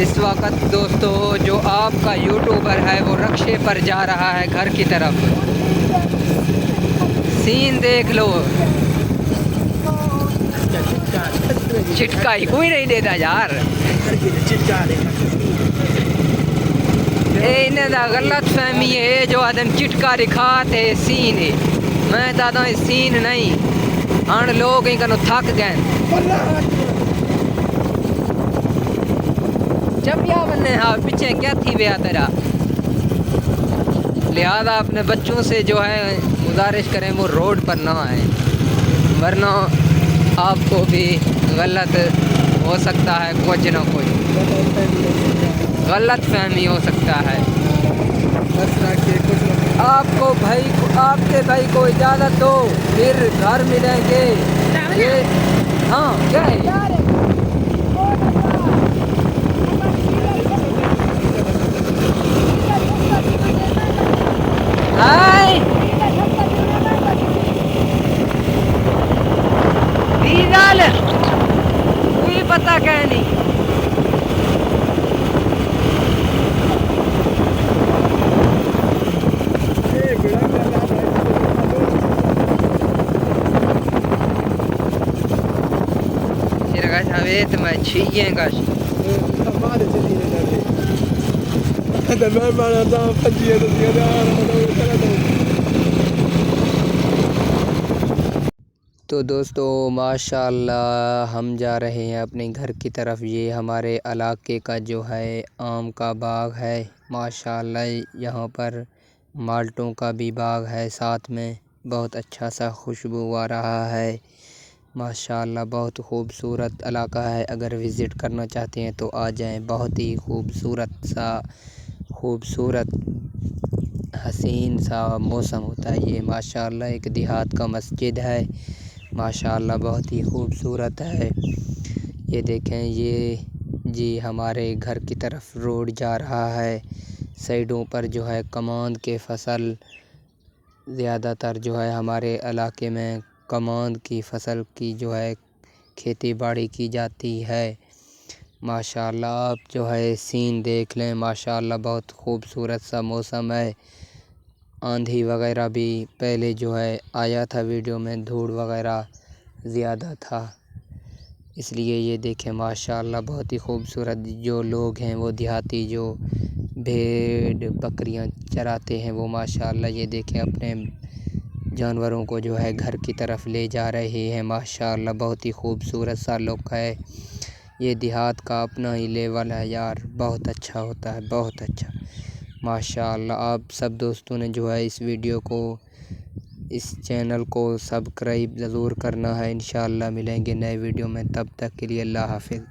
इस वक्त दोस्तों जो आपका यूट्यूबर है वो रक्शे पर जा रहा है घर की तरफ। सीन देख लो, चिटका ही कोई नहीं देता यार। इन्हें गलत फहमी है जो आदम चिटका दिखाते सीन है। मैं दादा सीन नहीं अन लोग थक गए जब या बने हाँ पीछे क्या थी वे तेरा। लिहाजा अपने बच्चों से जो है गुजारिश करें वो रोड पर ना आए, वरना आपको भी गलत हो सकता है, कुछ ना कुछ गलत फहमी हो सकता है। आपको भाई को, आपके भाई को इजाज़त दो, फिर घर मिलेंगे। ये हाँ क्या है हाय डीजल कोई पता क्या नहीं। हवेत में छीये गश तो दोस्तों माशाल्लाह हम जा रहे हैं अपने घर की तरफ। ये हमारे इलाके का जो है आम का बाग है माशाल्लाह। यहाँ पर माल्टों का भी बाग है साथ में, बहुत अच्छा सा खुशबू आ रहा है माशाल्लाह। बहुत खूबसूरत इलाका है, अगर विज़िट करना चाहते हैं तो आ जाएं। बहुत ही खूबसूरत हसीन सा मौसम होता है ये माशाल्लाह। एक देहात का मस्जिद है माशाल्लाह, बहुत ही खूबसूरत है। ये देखें, ये जी हमारे घर की तरफ रोड जा रहा है। साइडों पर जो है कमांद के फसल, ज़्यादातर जो है हमारे इलाके में कमांद की फसल की जो है खेती बाड़ी की जाती है माशाल्लाह। आप जो है सीन देख लें माशाल्लाह, बहुत खूबसूरत सा मौसम है। आंधी वगैरह भी पहले जो है आया था वीडियो में, धूड़ वगैरह ज़्यादा था, इसलिए ये देखें माशाल्लाह बहुत ही खूबसूरत। जो लोग हैं वो देहाती जो भेड़ बकरियां चराते हैं वो माशाल्लाह ये देखें अपने जानवरों को जो है घर की तरफ ले जा रहे हैं माशाल्लाह। बहुत ही खूबसूरत सा लुक है। ये देहात का अपना ही लेवल है यार, बहुत अच्छा होता है, बहुत अच्छा माशाल्लाह। आप सब दोस्तों ने जो है इस वीडियो को, इस चैनल को सब्सक्राइब ज़रूर करना है। इंशाल्लाह मिलेंगे नए वीडियो में, तब तक के लिए अल्लाह हाफ़िज़।